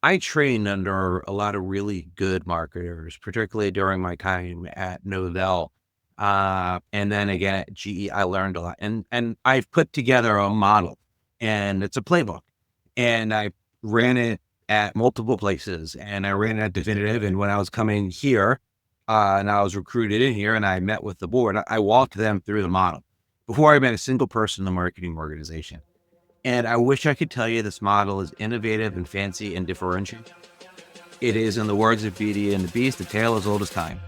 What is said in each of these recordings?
I trained under a lot of really good marketers, particularly during my time at Novell. And then again at GE, I learned a lot. And I've put together a model and it's a playbook. And I ran it at multiple places and I ran it at Definitive. And when I was coming here, and I was recruited in here and I met with the board, I walked them through the model before I met a single person in the marketing organization. And I wish I could tell you this model is innovative and fancy and differentiated. It is, in the words of Beauty and the Beast, the tale as old as time.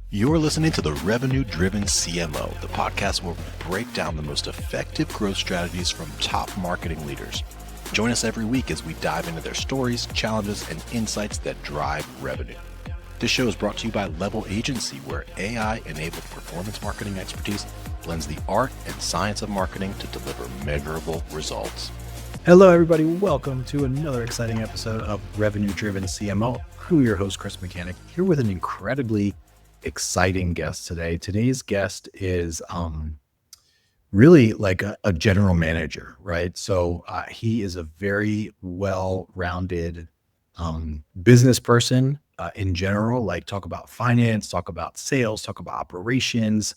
You're listening to the Revenue-Driven CMO, the podcast where we break down the most effective growth strategies from top marketing leaders. Join us every week as we dive into their stories, challenges, and insights that drive revenue. This show is brought to you by Level Agency, where AI-enabled performance marketing expertise blends the art and science of marketing to deliver measurable results. Hello, everybody. Welcome to another exciting episode of Revenue-Driven CMO. I'm your host, Chris Mechanic, here with an incredibly exciting guest today. Today's guest is really like a general manager, right? So he is a very well-rounded business person in general, like talk about finance, talk about sales, talk about operations,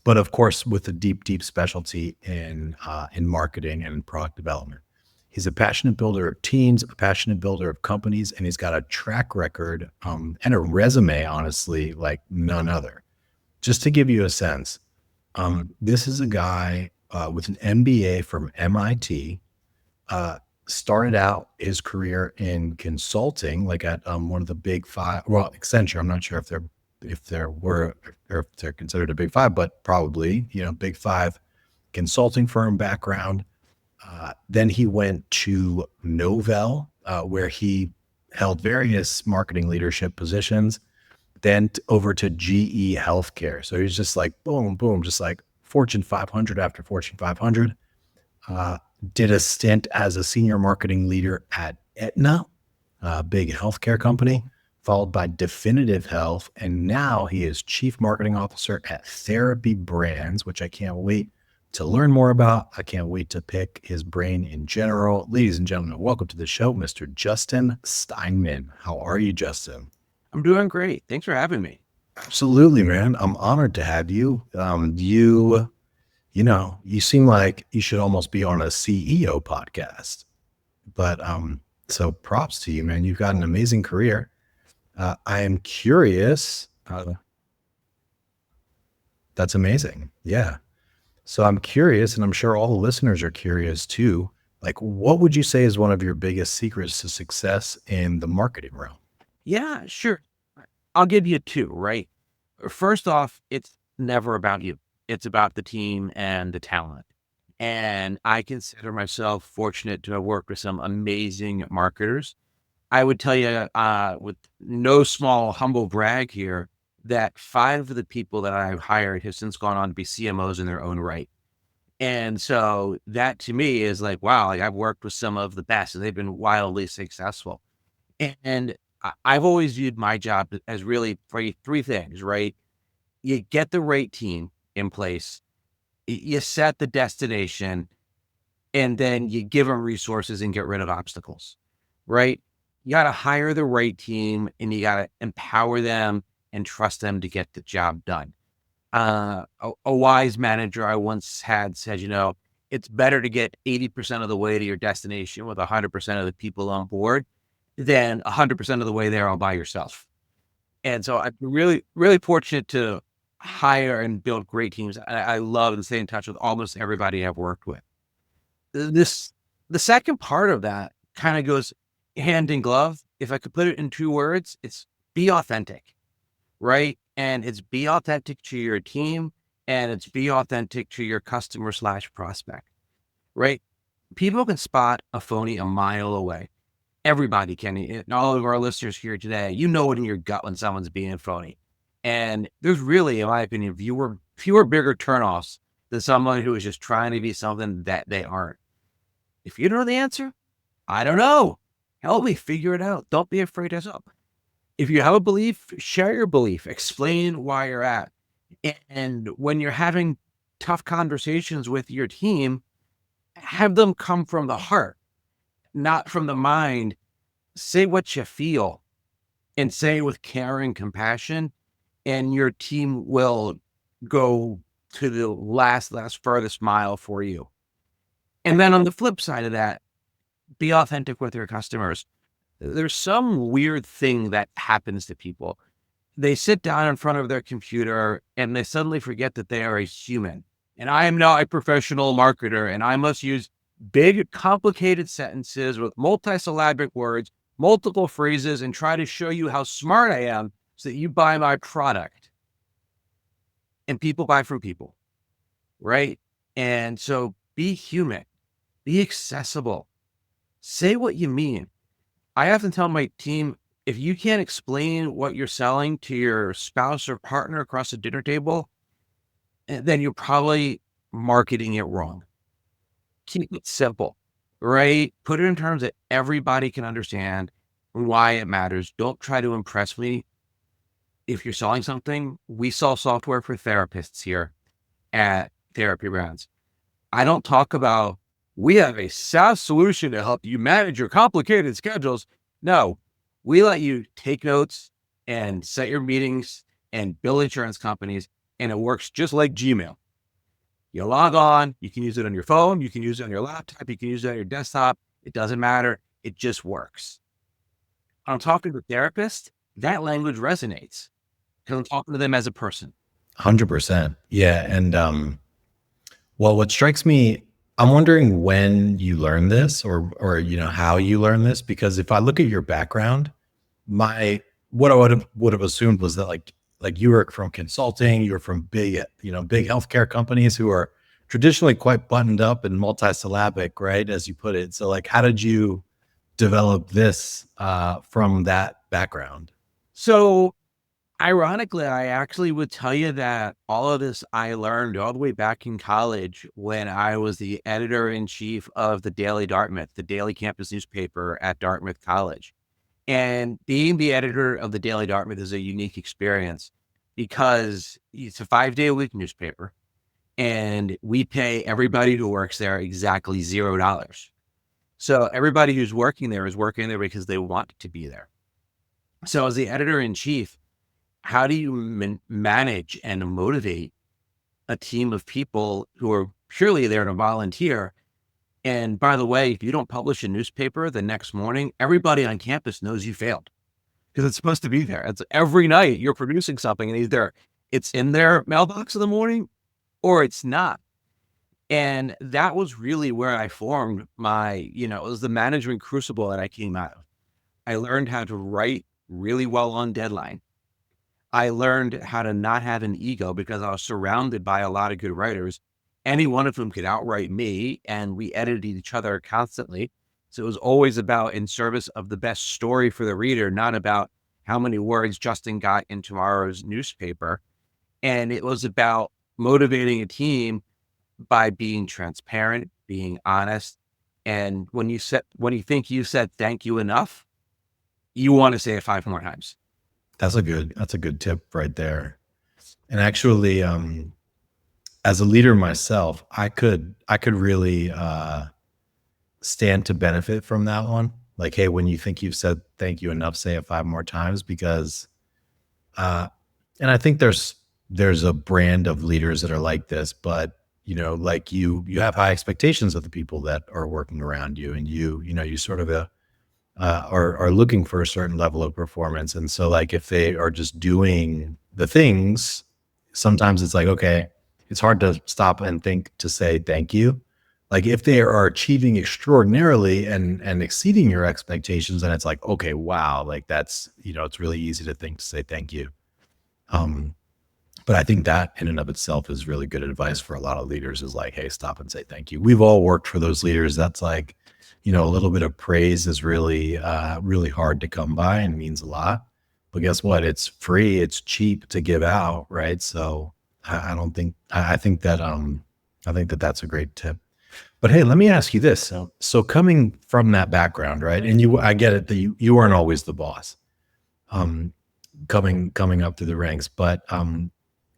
but of course with a deep specialty in marketing and product development. He's a passionate builder of teams, a passionate builder of companies, and he's got a track record and a resume, honestly, like none other. Just to give you a sense, this is a guy with an MBA from MIT, started out his career in consulting, like at one of the big five, well, Accenture. I'm not sure if they're considered a big five, but probably, big five consulting firm background. Then he went to Novell, where he held various marketing leadership positions, then over to GE Healthcare. So he's just like, boom, boom, just like Fortune 500 after Fortune 500. Did a stint as a senior marketing leader at Aetna, a big healthcare company, followed by Definitive Health. And now he is chief marketing officer at Therapy Brands, which I can't wait to learn more about. I can't wait to pick his brain in general. Ladies and gentlemen, welcome to the show, Mr. Justin Steinman. How are you, Justin? I'm doing great. Thanks for having me. Absolutely, man. I'm honored to have you. You seem like you should almost be on a CEO podcast, but so props to you, man. You've got an amazing career. I am curious. That's amazing. Yeah. So I'm curious, and I'm sure all the listeners are curious too. Like, what would you say is one of your biggest secrets to success in the marketing realm? Yeah, sure. I'll give you two, right? First off, it's never about you. It's about the team and the talent. And I consider myself fortunate to have worked with some amazing marketers. I would tell you, with no small humble brag here, that 5 of the people that I've hired have since gone on to be CMOs in their own right. And so that to me is like, wow, like I've worked with some of the best and they've been wildly successful. And I've always viewed my job as really three things, right? You get the right team in place, you set the destination, and then you give them resources and get rid of obstacles, right? You got to hire the right team and you got to empower them and trust them to get the job done. A wise manager I once had said, it's better to get 80% of the way to your destination with 100% of the people on board than 100% of the way there all by yourself. And so I'm really, really fortunate to hire and build great teams. I love and stay in touch with almost everybody I've worked with. The second part of that kind of goes hand in glove. If I could put it in 2 words, it's be authentic, right? And it's be authentic to your team and it's be authentic to your customer/prospect, right? People can spot a phony a mile away. Everybody can. And all of our listeners here today, you know it in your gut when someone's being phony. And there's really, in my opinion, fewer bigger turnoffs than someone who is just trying to be something that they aren't. If you don't know the answer, I don't know. Help me figure it out. Don't be afraid to help. If you have a belief, share your belief. Explain why you're at. And when you're having tough conversations with your team, have them come from the heart, not from the mind, say what you feel and say it with care and compassion, and your team will go to the last furthest mile for you. And then on the flip side of that, be authentic with your customers. There's some weird thing that happens to people. They sit down in front of their computer and they suddenly forget that they are a human. And I am now a professional marketer and I must use big, complicated sentences with multisyllabic words, multiple phrases, and try to show you how smart I am so that you buy my product. And people buy from people, right? And so be human, be accessible, say what you mean. I often tell my team, if you can't explain what you're selling to your spouse or partner across the dinner table, then you're probably marketing it wrong. Keep it simple, right? Put it in terms that everybody can understand why it matters. Don't try to impress me. If you're selling something, we sell software for therapists here at Therapy Brands. I don't talk about, we have a SaaS solution to help you manage your complicated schedules. No, we let you take notes and set your meetings and bill insurance companies, and it works just like Gmail. You log on, you can use it on your phone, you can use it on your laptop, you can use it on your desktop. It doesn't matter. It just works. When I'm talking to therapists, that language resonates because I'm talking to them as a person. 100%. Yeah. And well, what strikes me, I'm wondering when you learned this or how you learned this, because if I look at your background, what I would have assumed was that like you were from consulting, you're from big healthcare companies who are traditionally quite buttoned up and multisyllabic, right? As you put it. So like, how did you develop this from that background? So ironically, I actually would tell you that all of this I learned all the way back in college when I was the editor-in-chief of the Daily Dartmouth, the daily campus newspaper at Dartmouth College. And being the editor of the Daily Dartmouth is a unique experience because it's a 5-day-a-week newspaper and we pay everybody who works there exactly $0. So everybody who's working there is working there because they want to be there. So as the editor-in-chief, how do you manage and motivate a team of people who are purely there to volunteer? And by the way, if you don't publish a newspaper the next morning, everybody on campus knows you failed because it's supposed to be there. It's every night you're producing something and either it's in their mailbox in the morning or it's not. And that was really where I formed it was the management crucible that I came out of. I learned how to write really well on deadline. I learned how to not have an ego because I was surrounded by a lot of good writers. Any one of them could outwrite me, and we edited each other constantly. So it was always about in service of the best story for the reader, not about how many words Justin got in tomorrow's newspaper. And it was about motivating a team by being transparent, being honest. And when you think you said thank you enough, you want to say it 5 more times. That's a good tip right there. And actually, as a leader myself, I could really stand to benefit from that one. Like, hey, when you think you've said thank you enough, say it 5 more times, because and I think there's a brand of leaders that are like this, but like you have high expectations of the people that are working around you, and you sort of are looking for a certain level of performance. And so like if they are just doing the things, sometimes it's like, okay, it's hard to stop and think to say thank you. Like if they are achieving extraordinarily and exceeding your expectations, then it's like, okay, wow, like that's, it's really easy to think to say thank you. But I think that in and of itself is really good advice for a lot of leaders, is like, hey, stop and say thank you. We've all worked for those leaders. That's like, a little bit of praise is really, really hard to come by and means a lot. But guess what? It's free. It's cheap to give out, right? So I don't think, I think that that's a great tip. But hey, let me ask you this. So coming from that background, right? And I get it that you weren't always the boss, coming up through the ranks, but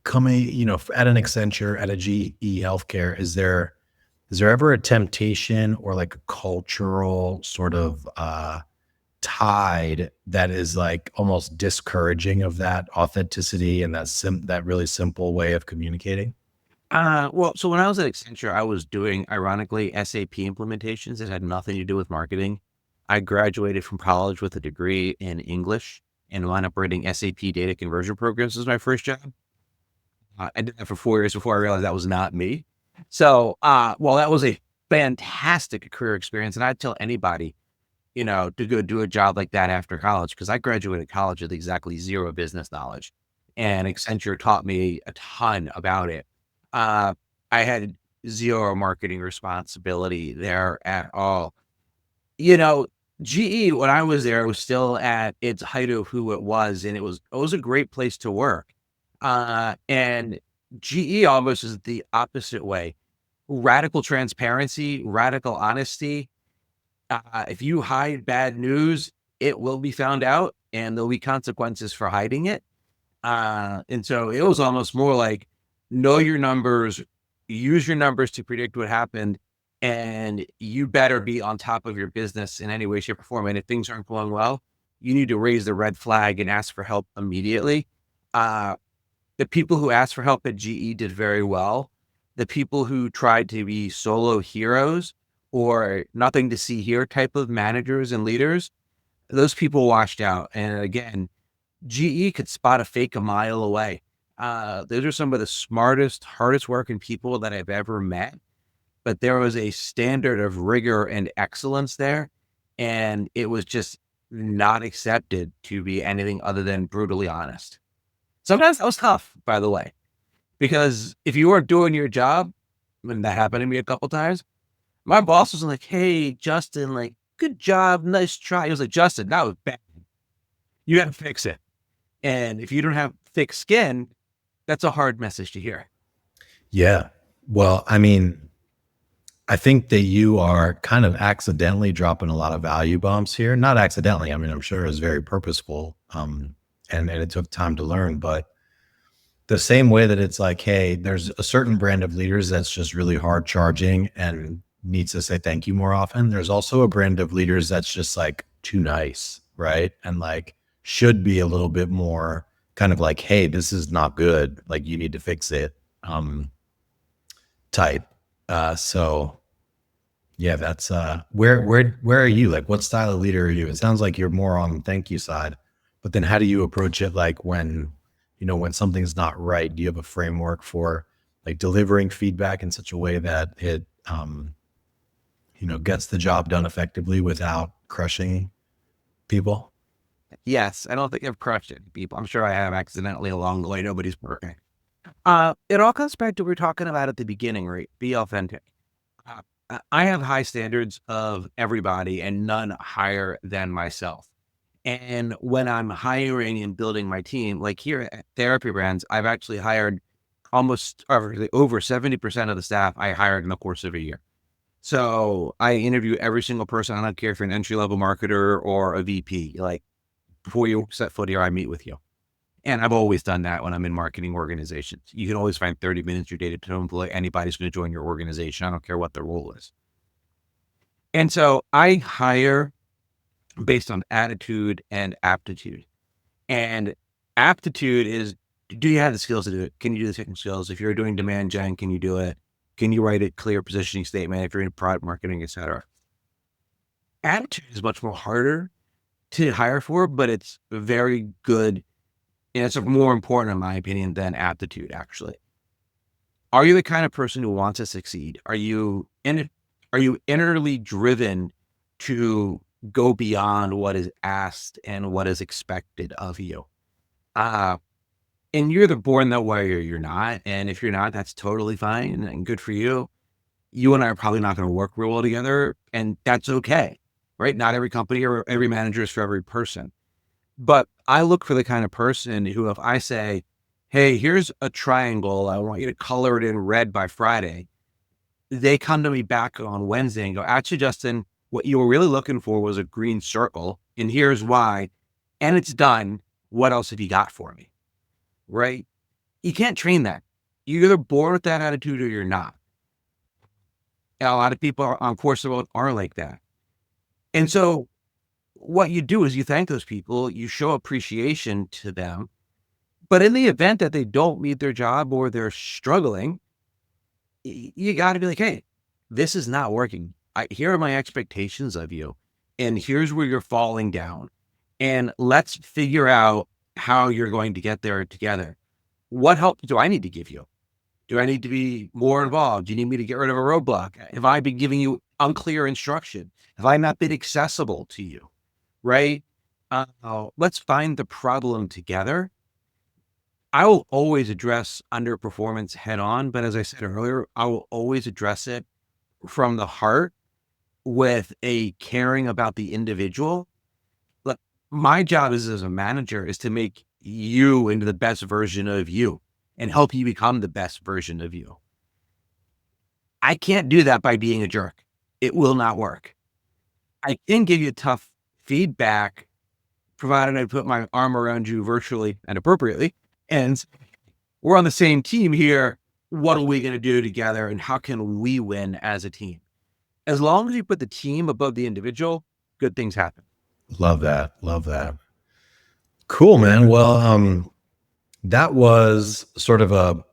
coming, at an Accenture, at a GE Healthcare, is there ever a temptation or like a cultural sort of tide that is like almost discouraging of that authenticity and that really simple way of communicating? Well, so when I was at Accenture, I was doing, ironically, SAP implementations that had nothing to do with marketing. I graduated from college with a degree in English and wound up writing SAP data conversion programs as my first job. I did that for 4 years before I realized that was not me. So, well, that was a fantastic career experience. And I'd tell anybody, to go do a job like that after college, because I graduated college with exactly zero business knowledge. And Accenture taught me a ton about it. Uh, I had zero marketing responsibility there at all. You know, GE, when I was there, was still at its height of who it was, and it was a great place to work. And GE almost is the opposite way. Radical transparency, radical honesty. If you hide bad news, it will be found out, and there'll be consequences for hiding it. And so it was almost more like know your numbers, use your numbers to predict what happened, and you better be on top of your business in any way, shape, or form. And if things aren't going well, you need to raise the red flag and ask for help immediately. Uh, the people who asked for help at GE did very well. The people who tried to be solo heroes or nothing to see here type of managers and leaders, those people washed out. And again, GE could spot a fake a mile away. Those are some of the smartest, hardest working people that I've ever met. But there was a standard of rigor and excellence there. And it was just not accepted to be anything other than brutally honest. Sometimes that was tough, by the way, because if you weren't doing your job, when that happened to me a couple times, my boss was like, "Hey, Justin, like, good job, nice try." He was like, "Justin, that was bad. You got to fix it." And if you don't have thick skin, that's a hard message to hear. Yeah. Well, I mean, I think that you are kind of accidentally dropping a lot of value bombs here. Not accidentally. I mean, I'm sure it was very purposeful. And it took time to learn, but the same way that it's like, hey, there's a certain brand of leaders that's just really hard charging and needs to say thank you more often. There's also a brand of leaders that's just like too nice, right? And like should be a little bit more kind of like, hey, this is not good. Like you need to fix it. Type. So yeah, that's where are you? Like what style of leader are you? It sounds like you're more on the thank you side, but then how do you approach it like when something's not right? Do you have a framework for like delivering feedback in such a way that it gets the job done effectively without crushing people? Yes, I don't think I've crushed it, people. I'm sure I have accidentally along the way. Nobody's perfect. It all comes back to what we were talking about at the beginning, right? Be authentic. I have high standards of everybody and none higher than myself. And when I'm hiring and building my team, like here at Therapy Brands, I've actually hired over 70% of the staff I hired in the course of a year. So I interview every single person. I don't care if you're an entry level marketer or a VP. Like before you set foot here, I meet with you. And I've always done that when I'm in marketing organizations. You can always find 30 minutes your day to employ anybody's going to join your organization. I don't care what the role is. And so I hire based on attitude and aptitude. And aptitude is, do you have the skills to do it? Can you do the technical skills? If you're doing demand gen, can you do it? Can you write a clear positioning statement if you're in product marketing, et cetera? Attitude is much more harder to hire for, but it's very good. And it's more important, in my opinion, than aptitude, actually. Are you the kind of person who wants to succeed? Are you innerly driven to go beyond what is asked and what is expected of you? And you're either born that way or you're not. And if you're not, that's totally fine and good for you. You and I are probably not going to work real well together, and that's okay, right? Not every company or every manager is for every person. But I look for the kind of person who, if I say, hey, here's a triangle, I want you to color it in red by Friday, they come to me back on Wednesday and go, actually, Justin, what you were really looking for was a green circle, and here's why, and it's done. What else have you got for me? Right? You can't train that. You're either born with that attitude or you're not. And a lot of people on course the road are like that. And so what you do is you thank those people, you show appreciation to them. But in the event that they don't meet their job or they're struggling, you got to be like, hey, this is not working. Here are my expectations of you. And here's where you're falling down. And let's figure out how you're going to get there together. What help do I need to give you? Do I need to be more involved? Do you need me to get rid of a roadblock? Have I been giving you unclear instruction? Have I not been accessible to you? Right? Let's find the problem together. I will always address underperformance head on, but as I said earlier, I will always address it from the heart with a caring about the individual. Look, my job as a manager is to make you into the best version of you and help you become the best version of you. I can't do that by being a jerk. It will not work. I can give you tough feedback, provided I put my arm around you virtually and appropriately. And we're on the same team here. What are we going to do together? And how can we win as a team? As long as you put the team above the individual, good things happen. Love that. Love that. Cool, man. Well, that was sort of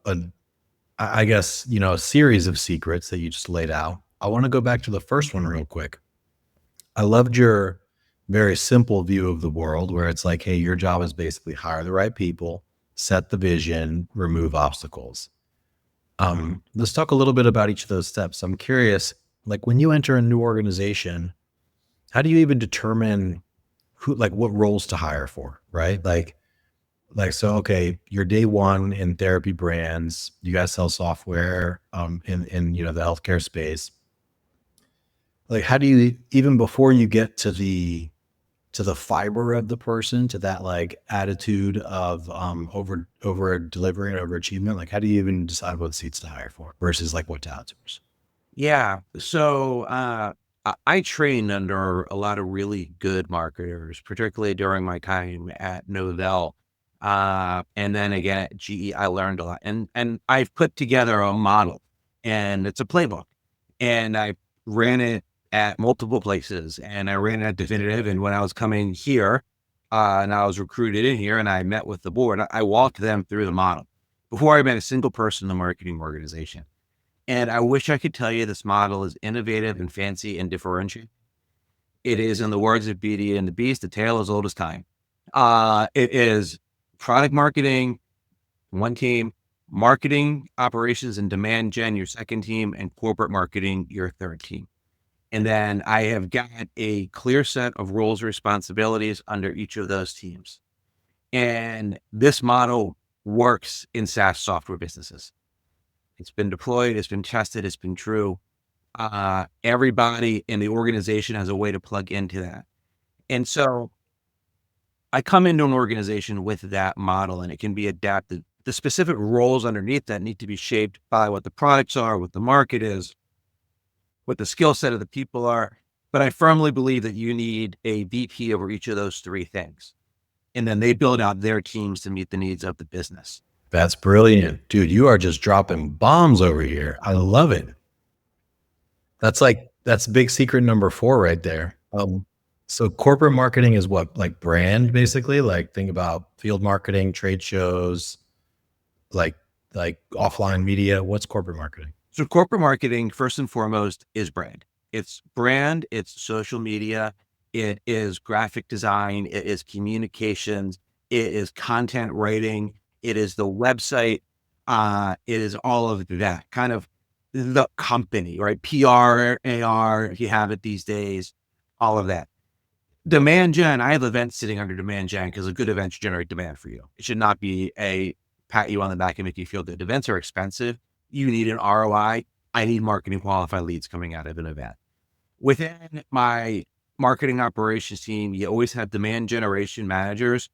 I guess, a series of secrets that you just laid out. I want to go back to the first one real quick. I loved your very simple view of the world where it's like, hey, your job is basically hire the right people, set the vision, remove obstacles. Let's talk a little bit about each of those steps. I'm curious, like when you enter a new organization, how do you even determine what roles to hire for, right? So, okay, you're day one in therapy brands, you guys sell software, in the healthcare space. Like, how do you, even before you get to the fiber of the person, to that like attitude of over delivery and overachievement, like how do you even decide what seats to hire for versus like what to outsource? Yeah. So I trained under a lot of really good marketers, particularly during my time at Novell. And then again at GE, I learned a lot. And I've put together a model, and it's a playbook. And I ran it at multiple places, and I ran it at Definitive. And when I was coming here, and I was recruited in here and I met with the board, I walked them through the model before I met a single person in the marketing organization. And I wish I could tell you this model is innovative and fancy and differentiated. It is, in the words of Beauty and the Beast, the tale as old as time. It is product marketing, one team, marketing operations and demand gen, your second team, and corporate marketing, your third team. And then I have got a clear set of roles and responsibilities under each of those teams. And this model works in SaaS software businesses. It's been deployed, it's been tested, it's been true. Everybody in the organization has a way to plug into that. And so I come into an organization with that model, and it can be adapted. The specific roles underneath that need to be shaped by what the products are, what the market is, what the skill set of the people are. But I firmly believe that you need a VP over each of those three things. And then they build out their teams to meet the needs of the business. That's brilliant. Dude, you are just dropping bombs over here. I love it. That's big secret number 4 right there. So corporate marketing is what, like brand, basically? Like think about field marketing, trade shows, like offline media. What's corporate marketing? So corporate marketing, first and foremost, is brand. It's brand, it's social media, it is graphic design, it is communications, it is content writing, it is the website, it is all of that kind of the company, right? PR, AR, if you have it these days, all of that. Demand gen, I have events sitting under demand gen because a good event should generate demand for you. It should not be a pat you on the back and make you feel good. Events are expensive. You need an ROI. I need marketing qualified leads coming out of an event. Within my marketing operations team, you always have demand generation managers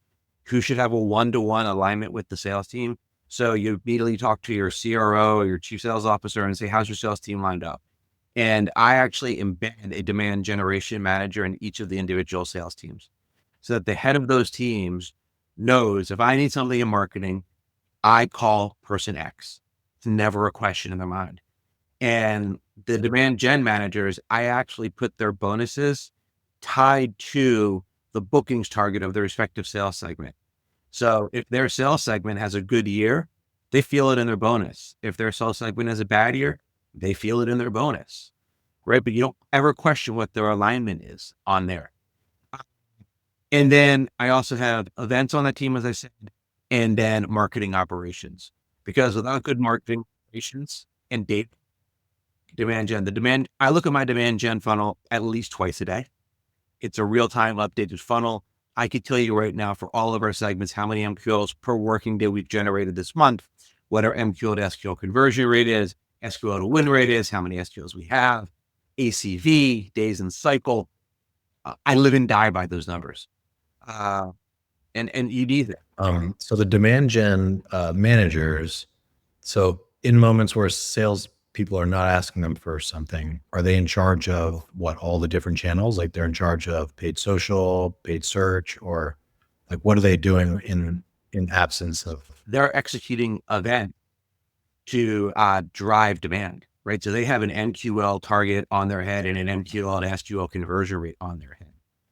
who should have a one-to-one alignment with the sales team. So you immediately talk to your CRO or your chief sales officer and say, how's your sales team lined up? And I actually embed a demand generation manager in each of the individual sales teams so that the head of those teams knows if I need something in marketing, I call person X. It's never a question in their mind. And the demand gen managers, I actually put their bonuses tied to the bookings target of the respective sales segment. So if their sales segment has a good year, they feel it in their bonus. If their sales segment has a bad year, they feel it in their bonus, right? But you don't ever question what their alignment is on there. And then I also have events on the team, as I said, and then marketing operations. Because without good marketing operations and data, demand gen, I look at my demand gen funnel at least twice a day. It's a real-time updated funnel. I could tell you right now for all of our segments, how many MQLs per working day we've generated this month, what our MQL to SQL conversion rate is, SQL to win rate is, how many SQLs we have, ACV, days in cycle. I live and die by those numbers. And you need it. So the demand gen managers, so in moments where sales people are not asking them for something, are they in charge of what, all the different channels? Like they're in charge of paid social, paid search, or like what are they doing in absence of? They're executing event to drive demand, right? So they have an MQL target on their head and an MQL and SQL conversion rate on their head.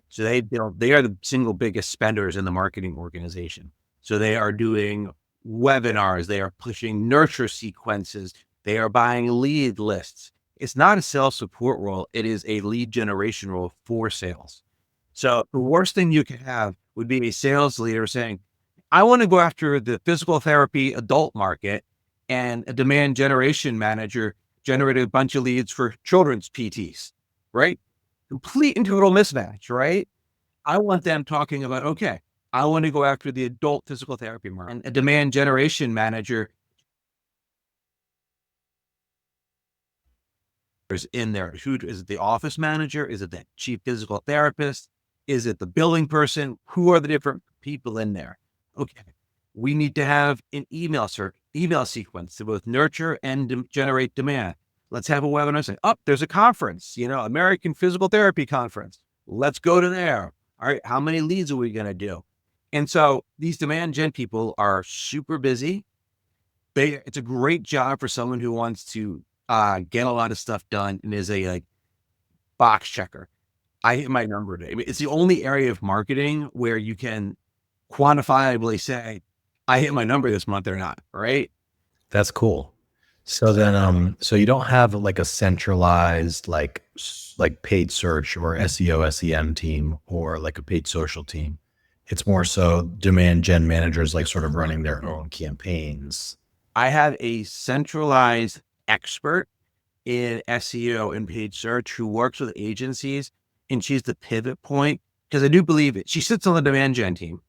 So they are the single biggest spenders in the marketing organization. So they are doing webinars, they are pushing nurture sequences, they are buying lead lists. It's not a sales support role, it is a lead generation role for sales. So the worst thing you could have would be a sales leader saying, I want to go after the physical therapy adult market, and a demand generation manager generated a bunch of leads for children's PTs, right? Complete and total mismatch, right? I want them talking about, okay, I want to go after the adult physical therapy market. And a demand generation manager is in there. Who is it? The office manager? Is it the chief physical therapist? Is it the billing person? Who are the different people in there? Okay, we need to have an email sequence to both nurture and generate demand. Let's have a webinar. Say, there's a conference, American Physical Therapy Conference. Let's go to there. All right, how many leads are we going to do? And so these demand gen people are super busy. It's a great job for someone who wants to get a lot of stuff done and is a box checker. I hit my number today. It's the only area of marketing where you can quantifiably say, I hit my number this month or not, right? That's cool. So then, so you don't have like a centralized, like paid search or SEO, SEM team, or like a paid social team. It's more so demand gen managers, like sort of running their own campaigns. I have a centralized expert in SEO and paid search who works with agencies, and she's the pivot point, because I do believe it. She sits on the demand gen team,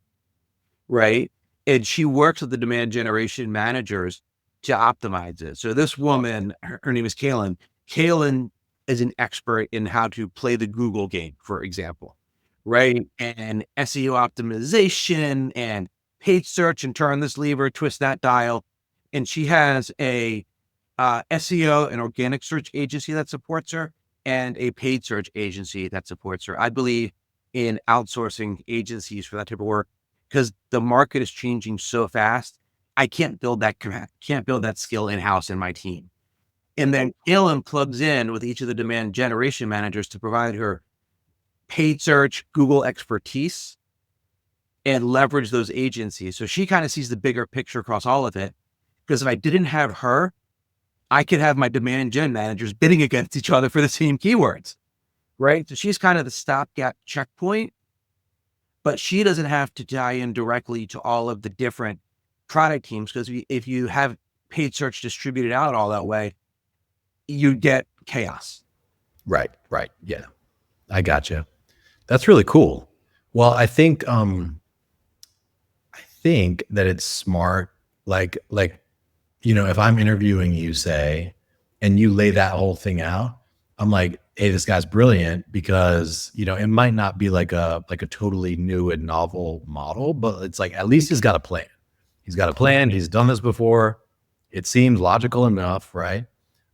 right? And she works with the demand generation managers to optimize it. So this woman, her name is Kaylin. Kaylin is an expert in how to play the Google game, for example, right? And SEO optimization and paid search, and turn this lever, twist that dial. And she has a SEO and organic search agency that supports her, and a paid search agency that supports her. I believe in outsourcing agencies for that type of work, because the market is changing so fast. I can't build that skill in-house in my team. And then Kaylin plugs in with each of the demand generation managers to provide her paid search, Google expertise, and leverage those agencies. So she kind of sees the bigger picture across all of it. Because if I didn't have her, I could have my demand gen managers bidding against each other for the same keywords, right? So she's kind of the stopgap checkpoint, but she doesn't have to tie in directly to all of the different product teams, because if you have paid search distributed out all that way, you get chaos. Right. Yeah, I gotcha. That's really cool. Well, I think that it's smart. Like, if I'm interviewing you, say, and you lay that whole thing out, I'm like, hey, this guy's brilliant, because, it might not be like a totally new and novel model, but it's like, at least he's got a plan. He's got a plan. He's done this before. It seems logical enough, right?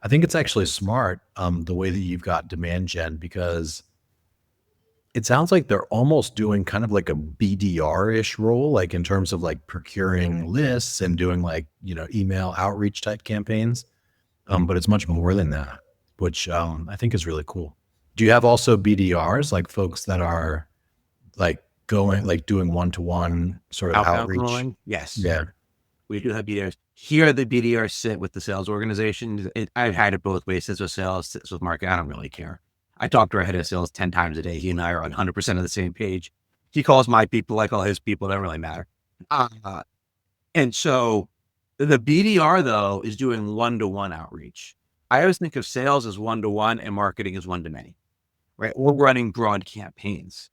I think it's actually smart, the way that you've got demand gen, because it sounds like they're almost doing kind of like a BDR-ish role, like in terms of like procuring lists and doing like, email outreach type campaigns. But it's much more than that, which I think is really cool. Do you have also BDRs, like folks that are like doing one-to-one sort of Outbound outreach? calling, yes. Yeah. We do have BDRs. Here, the BDRs sit with the sales organization. I've had it both ways. Sits with sales, sits with market. I don't really care. I talk to our head of sales 10 times a day. He and I are on 100% of the same page. He calls my people, I call his people. It doesn't really matter. And so the BDR, though, is doing one-to-one outreach. I always think of sales as one-to-one and marketing as one-to-many, right? We're running broad campaigns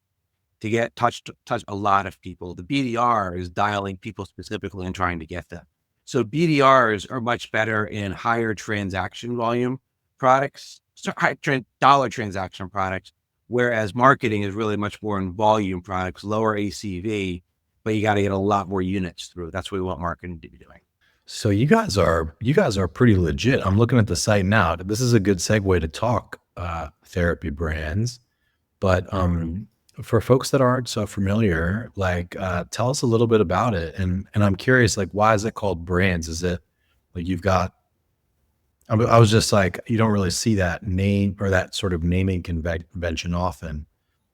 to get touch a lot of people. The BDR is dialing people specifically and trying to get them. So BDRs are much better in higher transaction volume products, so high dollar transaction products, whereas marketing is really much more in volume products, lower ACV, but you got to get a lot more units through. That's what we want marketing to be doing. So you guys are pretty legit. I'm looking at the site now. This is a good segue to talk therapy brands. But for folks that aren't so familiar, like tell us a little bit about it. And I'm curious, like, why is it called brands? Is it like you've got, I was just like, you don't really see that name or that sort of naming convention often.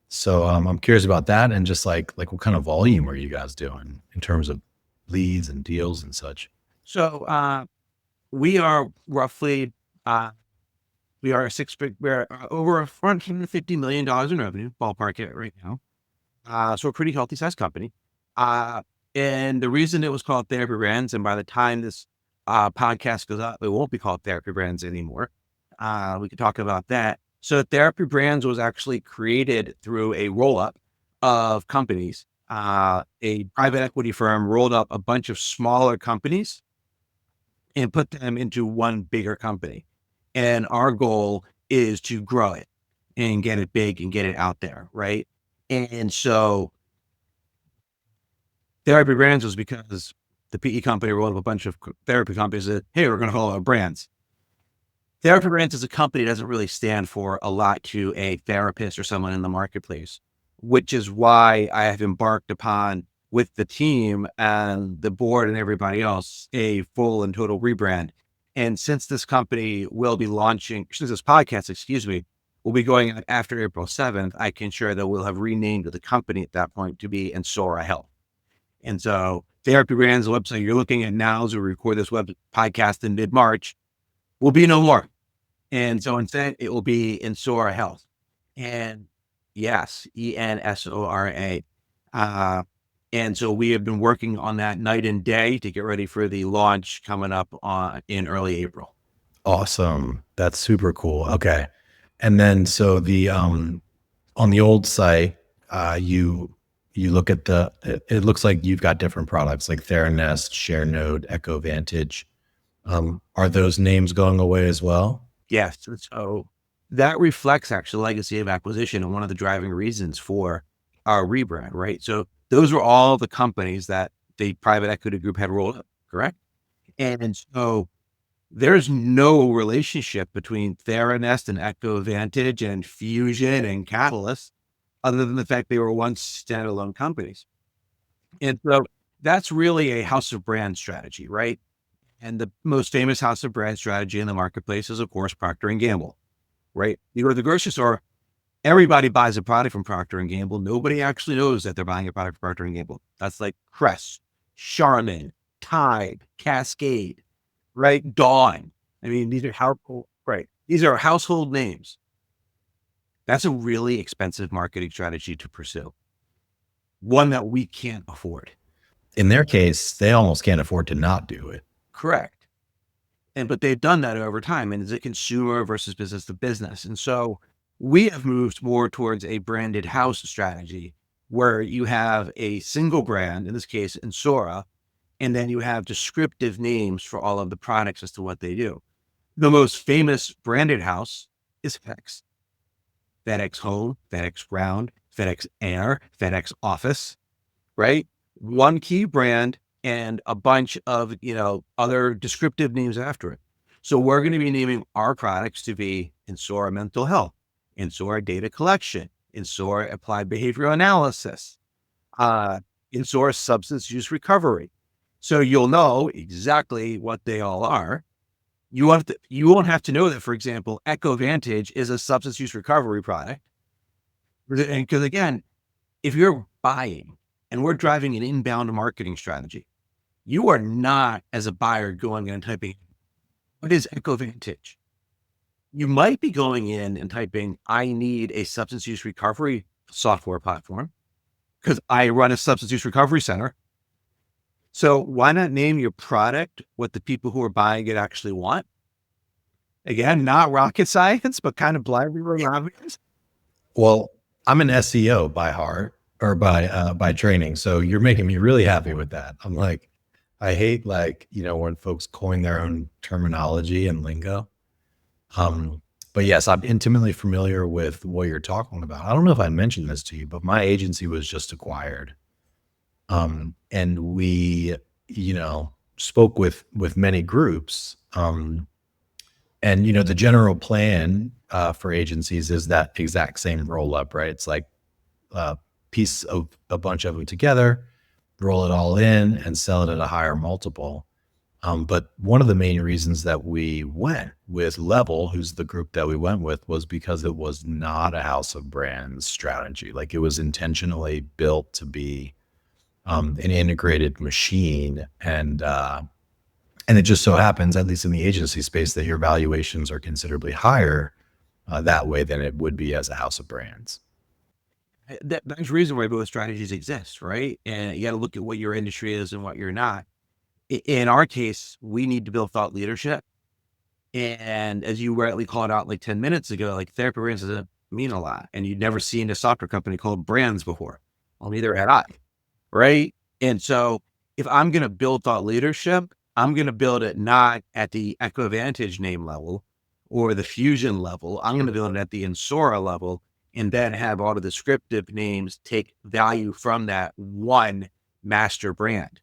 So I'm curious about that, and just like what kind of volume are you guys doing in terms of leads and deals and such? So we are roughly we're over $150 million in revenue, ballpark it right now. So a pretty healthy sized company. And the reason it was called Therapy Brands, and by the time this podcast goes up, it won't be called Therapy Brands anymore. We could talk about that. So Therapy Brands was actually created through a roll up of companies. A private equity firm rolled up a bunch of smaller companies and put them into one bigger company. And our goal is to grow it and get it big and get it out there, right? And so Therapy Brands was because the PE company rolled up a bunch of therapy companies that, hey, we're going to call our brands. Therapy Brands as a company doesn't really stand for a lot to a therapist or someone in the marketplace, which is why I have embarked upon, with the team and the board and everybody else, a full and total rebrand. And since this company will be launching, since this podcast, will be going out after April 7th, I can share that we'll have renamed the company at that point to be Ensora Health. And so Therapy Brands, the website you're looking at now as we record this web podcast in mid-March, will be no more. And so instead it will be Ensora Health. And yes, Ensora. And so we have been working on that night and day to get ready for the launch coming up in early April. Awesome. That's super cool. Okay. And then so the on the old site, you look at it looks like you've got different products like Theranest, ShareNode, Echo Vantage. Are those names going away as well? Yes. So that reflects actually legacy of acquisition and one of the driving reasons for our rebrand, right? So those were all the companies that the private equity group had rolled up, correct? And so there's no relationship between Theranest and Echo Vantage and Fusion and Catalyst, other than the fact they were once standalone companies. And so that's really a house of brand strategy, right? And the most famous house of brand strategy in the marketplace is, of course, Procter & Gamble, right? You go to the grocery store, everybody buys a product from Procter & Gamble. Nobody actually knows that they're buying a product from Procter & Gamble. That's like Crest, Charmin, Tide, Cascade, right? Dawn. I mean, these are household, right? These are household names. That's a really expensive marketing strategy to pursue. One that we can't afford. In their case, they almost can't afford to not do it. Correct. But they've done that over time, and it's a consumer versus business to business. And so we have moved more towards a branded house strategy where you have a single brand, in this case, Ensora, and then you have descriptive names for all of the products as to what they do. The most famous branded house is FedEx. FedEx Home, FedEx Ground, FedEx Air, FedEx Office, right? One key brand and a bunch of, other descriptive names after it. So we're going to be naming our products to be Ensora Mental Health, Ensora Data Collection, Ensora Applied Behavioral Analysis, Ensora Substance Use Recovery. So you'll know exactly what they all are. You won't have to know that, for example, Echo Vantage is a substance use recovery product. And because again, If you're buying and we're driving an inbound marketing strategy, you are not, as a buyer, going and typing, what is EcoVantage? You might be going in and typing, I need a substance use recovery software platform because I run a substance use recovery center. So why not name your product what the people who are buying it actually want? Again, not rocket science, but kind of blindly obvious. Well, I'm an SEO by heart or by training. So you're making me really happy with that. I'm like, I hate when folks coin their own terminology and lingo. Um, but yes, I'm intimately familiar with what you're talking about. I don't know if I mentioned this to you, but my agency was just acquired. And we, spoke with many groups. And the general plan for agencies is that exact same roll up, right? It's like a piece of a bunch of them together, roll it all in, and sell it at a higher multiple. But one of the main reasons that we went with Level, who's the group that we went with, was because it was not a house of brands strategy. Like it was intentionally built to be an integrated machine, and it just so happens, at least in the agency space, that your valuations are considerably higher that way than it would be as a house of brands. There's a reason why both strategies exist, right? And you got to look at what your industry is and what you're not. In our case, we need to build thought leadership. And as you rightly called out like 10 minutes ago, like therapy brands doesn't mean a lot. And you'd never seen a software company called brands before. Well, neither had I, right? And so if I'm going to build thought leadership, I'm going to build it not at the EcoVantage name level or the Fusion level. I'm going to build it at the Ensora level and then have all the descriptive names take value from that one master brand.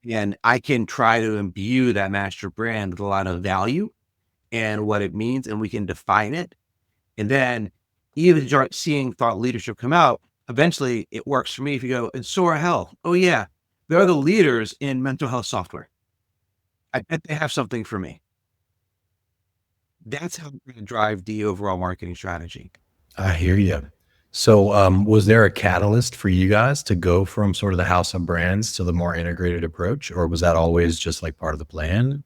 And I can try to imbue that master brand with a lot of value and what it means, and we can define it. And then even start seeing thought leadership come out. Eventually, it works for me if you go, Ensora Health. Oh, yeah, they're the leaders in mental health software. I bet they have something for me. That's how we're going to drive the overall marketing strategy. I hear you. So was there a catalyst for you guys to go from sort of the house of brands to the more integrated approach, or was that always just like part of the plan?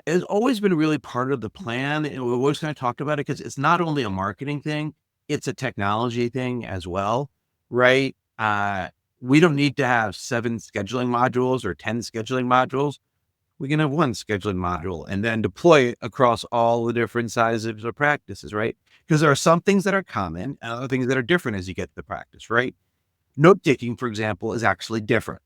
It's always been really part of the plan. And we've always kind of talked about it because it's not only a marketing thing, it's a technology thing as well, right? We don't need to have 7 scheduling modules or 10 scheduling modules. We can have one scheduling module and then deploy it across all the different sizes of practices, right? Because there are some things that are common and other things that are different as you get to the practice, right? Note taking, for example, is actually different,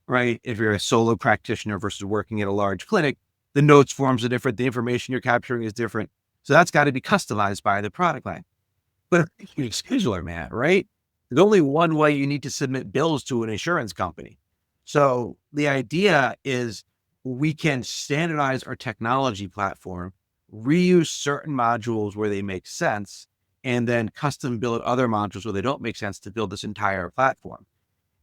right? If you're a solo practitioner versus working at a large clinic, the notes forms are different. The information you're capturing is different. So that's got to be customized by the product line. But if you're a scheduler, man, right? There's only one way you need to submit bills to an insurance company. So the idea is we can standardize our technology platform, reuse certain modules where they make sense, and then custom build other modules where they don't make sense to build this entire platform.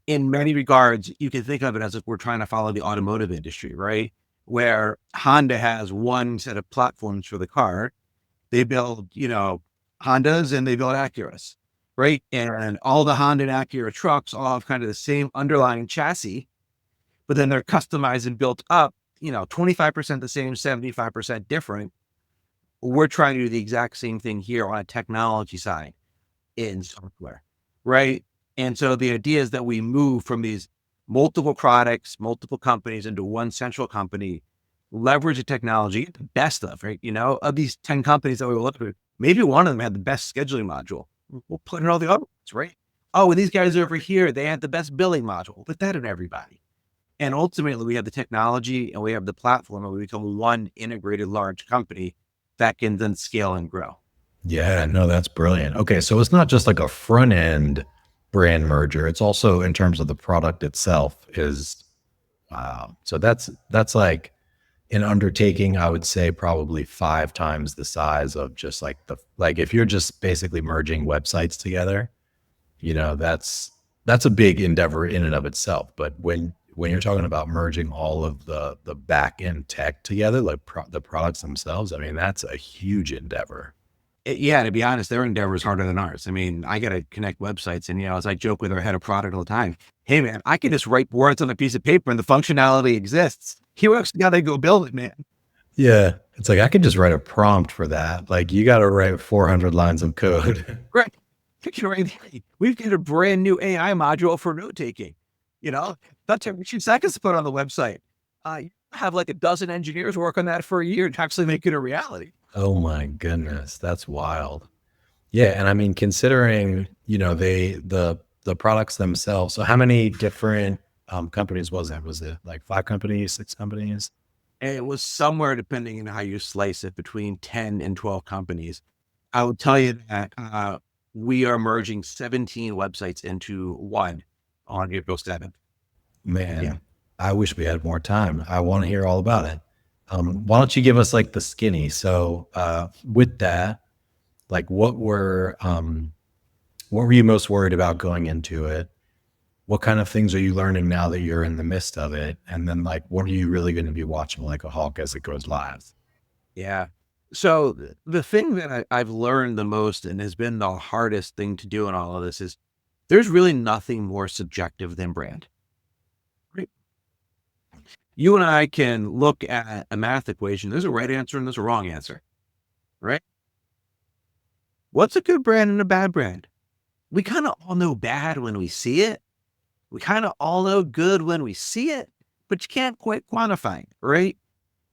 In many regards, you can think of it as if we're trying to follow the automotive industry, right? Where Honda has one set of platforms for the car. They build, Hondas and they build Acuras, right? And all the Honda and Acura trucks all have kind of the same underlying chassis, but then they're customized and built up, 25% the same, 75% different. We're trying to do the exact same thing here on a technology side in software, right? And so the idea is that we move from these multiple products, multiple companies into one central company, leverage the technology, the best of, right? Of these 10 companies that we will look at, maybe one of them had the best scheduling module. We'll put in all the other ones, right? Oh, and these guys over here, they had the best billing module. Put that in everybody. And ultimately, we have the technology and we have the platform, and we become one integrated large company that can then scale and grow. Yeah, no, that's brilliant. Okay, so it's not just like a front end brand merger; it's also in terms of the product itself. Is wow. So that's like an undertaking. I would say probably 5 times the size of just like if you're just basically merging websites together. That's a big endeavor in and of itself. But when you're talking about merging all of the back end tech together, like the products themselves, I mean, that's a huge endeavor. Yeah, to be honest, their endeavor is harder than ours. I mean, I got to connect websites, and as I joke with our head of product all the time, hey man, I can just write words on a piece of paper and the functionality exists. You actually got to go build it, man. Yeah. It's like, I could just write a prompt for that. Like, you got to write 400 lines of code. Right. We've got a brand new AI module for note taking. That took me 2 seconds to put on the website. You have like a dozen engineers work on that for a year to actually make it a reality. Oh my goodness. That's wild. Yeah. And I mean, considering, the products themselves. So how many different companies was it? Was it like 5 companies, 6 companies? And it was somewhere, depending on how you slice it, between 10 and 12 companies. I will tell you that we are merging 17 websites into one on April 7th. Man, Yeah. I wish we had more time. I want to hear all about it. Why don't you give us like the skinny? So with that, like what were you most worried about going into it? What kind of things are you learning now that you're in the midst of it? And then like, what are you really going to be watching like a hawk as it goes live? Yeah. So the thing that I've learned the most and has been the hardest thing to do in all of this is there's really nothing more subjective than brand. Right? You and I can look at a math equation. There's a right answer and there's a wrong answer, right? What's a good brand and a bad brand? We kind of all know bad when we see it. We kind of all know good when we see it, but you can't quite quantify it, right?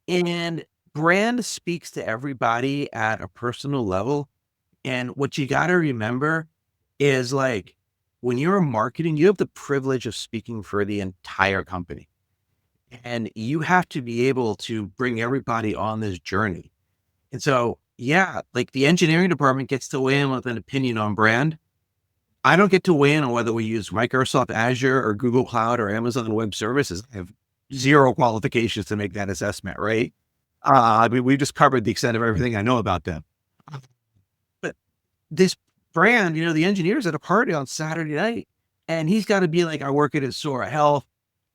And brand speaks to everybody at a personal level. And what you got to remember is like when you're marketing, you have the privilege of speaking for the entire company. And you have to be able to bring everybody on this journey. And so, yeah, like the engineering department gets to weigh in with an opinion on brand. I don't get to weigh in on whether we use Microsoft Azure or Google Cloud or Amazon Web Services. I have zero qualifications to make that assessment, right? I mean, we just covered the extent of everything I know about them. But this brand, the engineer's at a party on Saturday night, and he's got to be like, I work at Ensora Health,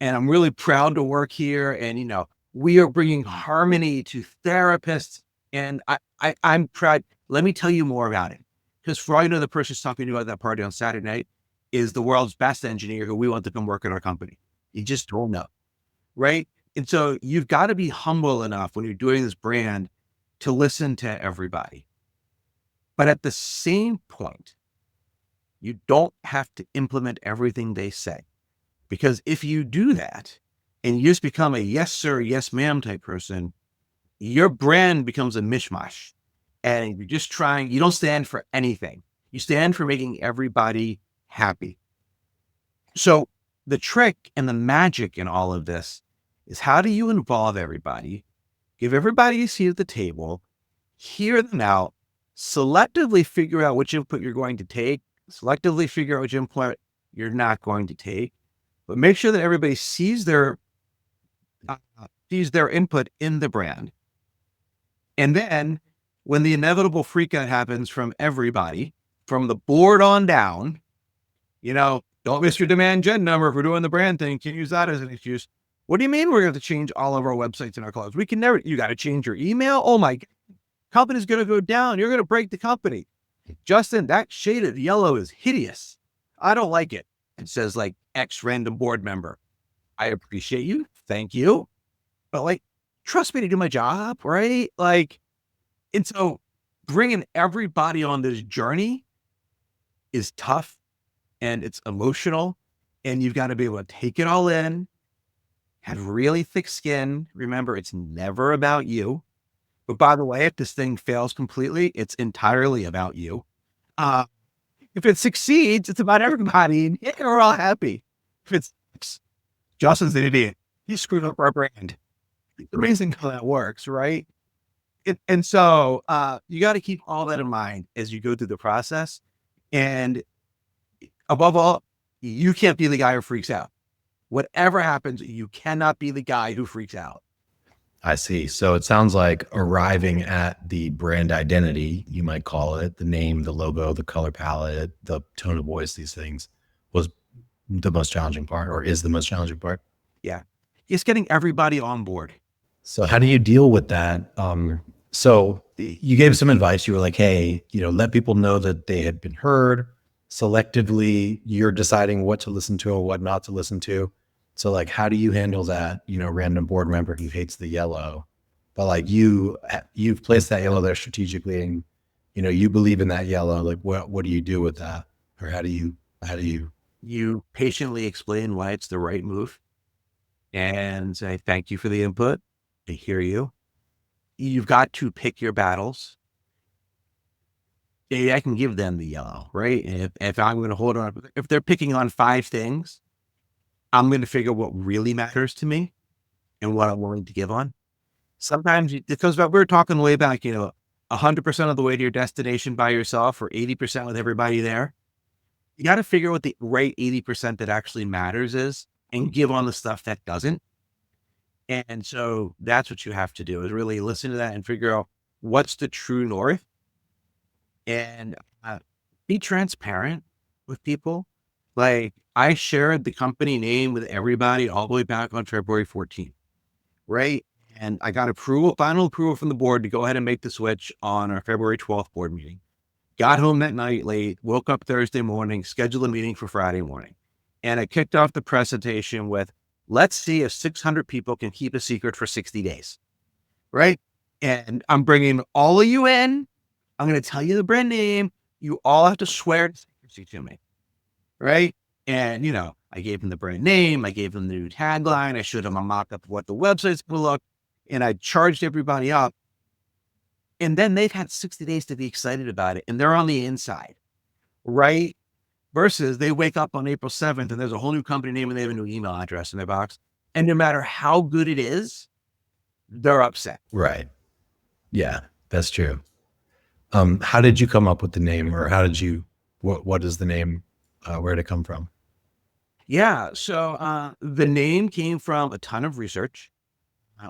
and I'm really proud to work here. And, we are bringing harmony to therapists. And I'm proud. Let me tell you more about it. Because for all you know, the person who's talking to you at that party on Saturday night is the world's best engineer who we want to come work at our company. You just don't know, right? And so you've got to be humble enough when you're doing this brand to listen to everybody. But at the same point, you don't have to implement everything they say. Because if you do that and you just become a yes, sir, yes, ma'am type person, your brand becomes a mishmash. And you're just trying, you don't stand for anything. You stand for making everybody happy. So the trick and the magic in all of this is how do you involve everybody, give everybody a seat at the table, hear them out, selectively figure out which input you're going to take, selectively figure out which input you're not going to take, but make sure that everybody sees their input in the brand. And then when the inevitable freakout happens from everybody, from the board on down, don't miss your demand gen number if we're doing the brand thing. Can't use that as an excuse. What do you mean we're going to change all of our websites and our clouds? We can never, you got to change your email. Oh my God, company's going to go down. You're going to break the company. Justin, that shaded yellow is hideous. I don't like it. It says like X random board member. I appreciate you. Thank you. But like, trust me to do my job, right? And so bringing everybody on this journey is tough and it's emotional, and you've got to be able to take it all in, have really thick skin. Remember, it's never about you. But by the way, if this thing fails completely, it's entirely about you. If it succeeds, it's about everybody, and we're all happy. If it's Justin's an idiot, he screwed up our brand. It's amazing how that works, right? And so you got to keep all that in mind as you go through the process. And above all, you can't be the guy who freaks out. Whatever happens, you cannot be the guy who freaks out. I see. So it sounds like arriving at the brand identity, you might call it, the name, the logo, the color palette, the tone of voice, these things was the most challenging part, or is the most challenging part. Yeah. It's getting everybody on board. So how do you deal with that? So you gave some advice. You were like, hey, let people know that they had been heard. Selectively, you're deciding what to listen to or what not to listen to. So like, how do you handle that, random board member who hates the yellow, but like you've placed that yellow there strategically, and you believe in that yellow. Like, what do you do with that? Or how do you You patiently explain why it's the right move and say, thank you for the input. I hear you. You've got to pick your battles. Yeah, I can give them the yellow, right? If I'm going to hold on, if they're picking on 5 things, I'm going to figure what really matters to me and what I'm willing to give on. Sometimes it goes back, we were talking way back, 100% of the way to your destination by yourself or 80% with everybody there. You got to figure what the right 80% that actually matters is and give on the stuff that doesn't. And so that's what you have to do, is really listen to that and figure out what's the true north, and be transparent with people. Like, I shared the company name with everybody all the way back on February 14th, right? And I got final approval from the board to go ahead and make the switch on our February 12th board meeting. Got home that night late, woke up Thursday morning, scheduled a meeting for Friday morning. And I kicked off the presentation with, let's see if 600 people can keep a secret for 60 days, right? And I'm bringing all of you in. I'm going to tell you the brand name. You all have to swear secrecy to me, right? And, I gave them the brand name. I gave them the new tagline. I showed them a mock-up of what the website's going to look. And I charged everybody up. And then they've had 60 days to be excited about it. And they're on the inside, right? Versus they wake up on April 7th and there's a whole new company name and they have a new email address in their box. And no matter how good it is, they're upset. Right. Yeah, that's true. How did you come up with the name, or what is the name? Where did it come from? Yeah. So the name came from a ton of research.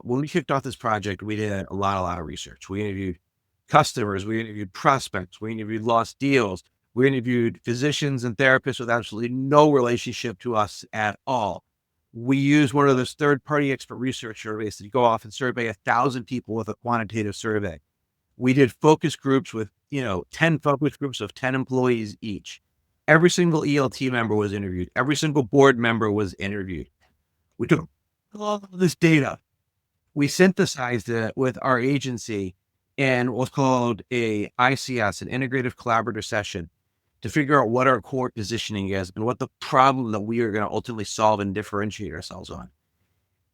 When we kicked off this project, we did a lot of research. We interviewed customers, we interviewed prospects, we interviewed lost deals, we interviewed physicians and therapists with absolutely no relationship to us at all. We used one of those third-party expert research surveys to go off and survey 1,000 people with a quantitative survey. We did focus groups with, 10 focus groups of 10 employees each. Every single ELT member was interviewed. Every single board member was interviewed. We took all this data. We synthesized it with our agency and what's called a ICS, an integrative collaborative session, to figure out what our core positioning is and what the problem that we are going to ultimately solve and differentiate ourselves on.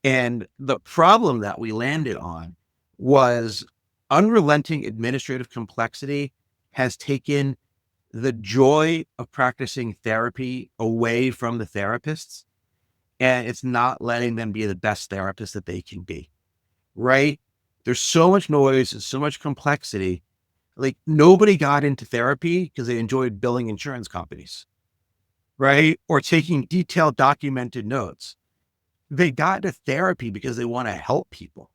And the problem that we landed on was unrelenting administrative complexity has taken the joy of practicing therapy away from the therapists, and it's not letting them be the best therapists that they can be, right? There's so much noise and so much complexity. Like, nobody got into therapy because they enjoyed billing insurance companies, right? Or taking detailed documented notes. They got into therapy because they want to help people,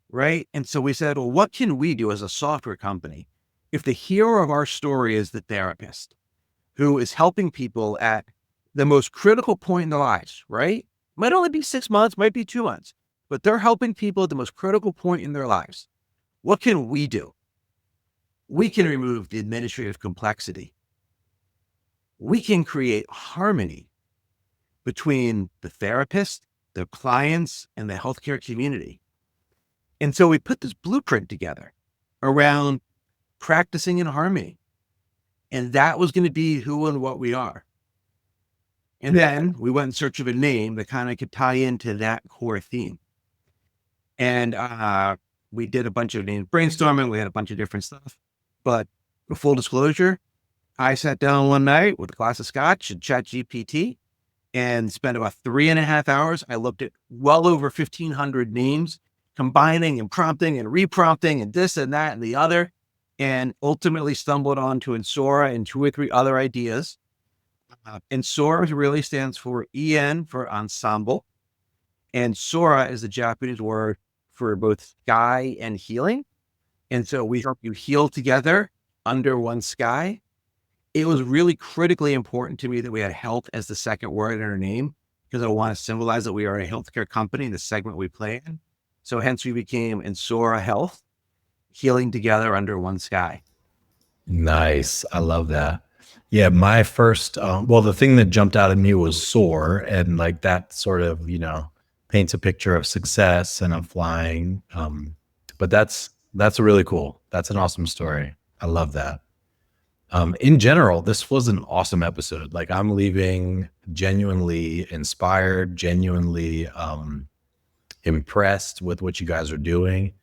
right? And so we said, well, what can we do as a software company if the hero of our story is the therapist who is helping people at the most critical point in their lives, right? Might only be 6 months, might be 2 months, but they're helping people at the most critical point in their lives. What can we do? We can remove the administrative complexity. We can create harmony between the therapist, the clients, and the healthcare community. And so we put this blueprint together around practicing in harmony. And that was going to be who and what we are. And then we went in search of a name that kind of could tie into that core theme. And we did a bunch of name brainstorming. We had a bunch of different stuff. But full disclosure, I sat down one night with a glass of scotch and ChatGPT and spent about 3.5 hours. I looked at well over 1,500 names, combining and prompting and reprompting and this and that and the other, and ultimately stumbled onto Ensora and 2 or 3 other ideas. Ensora really stands for EN for ensemble, and Sora is the Japanese word for both sky and healing. And so we help you heal together under one sky. It was really critically important to me that we had health as the second word in our name, because I want to symbolize that we are a healthcare company in the segment we play in. So hence we became Ensora Health. healing together under one sky. Nice. I love that. Yeah, my first, well, the thing that jumped out at me was soar, and like that sort of, paints a picture of success and of flying. But that's really cool. That's an awesome story. I love that. In general, this was an awesome episode. Like I'm leaving genuinely inspired, genuinely impressed with what you guys are doing.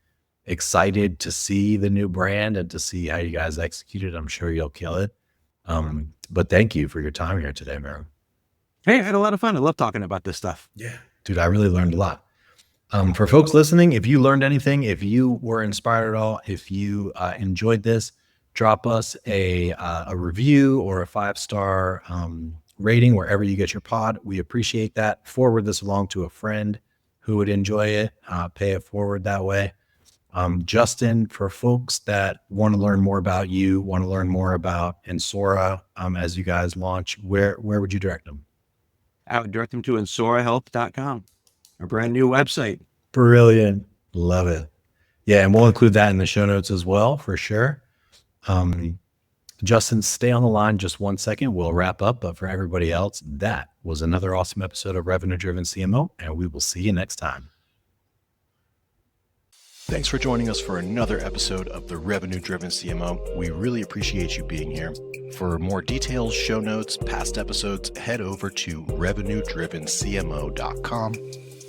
Excited to see the new brand and to see how you guys execute it. I'm sure you'll kill it. But thank you for your time here today, Mary. Hey, I had a lot of fun. I love talking about this stuff. Yeah. Dude, I really learned a lot. For folks listening, if you learned anything, if you were inspired at all, if you enjoyed this, drop us a review or a 5-star rating wherever you get your pod. We appreciate that. Forward this along to a friend who would enjoy it. Pay it forward that way. Justin, for folks that want to learn more about you, want to learn more about Ensora as you guys launch, where would you direct them? I would direct them to ensorahealth.com, our brand new website. Brilliant. Love it. Yeah, and we'll include that in the show notes as well, for sure. Justin, stay on the line just 1 second. We'll wrap up. But for everybody else, that was another awesome episode of Revenue-Driven CMO, and we will see you next time. Thanks for joining us for another episode of the Revenue-Driven CMO. We really appreciate you being here. For more details, show notes, past episodes, head over to revenue-drivencmo.com.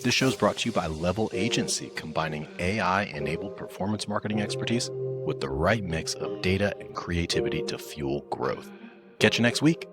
This show is brought to you by Level Agency, combining AI-enabled performance marketing expertise with the right mix of data and creativity to fuel growth. Catch you next week.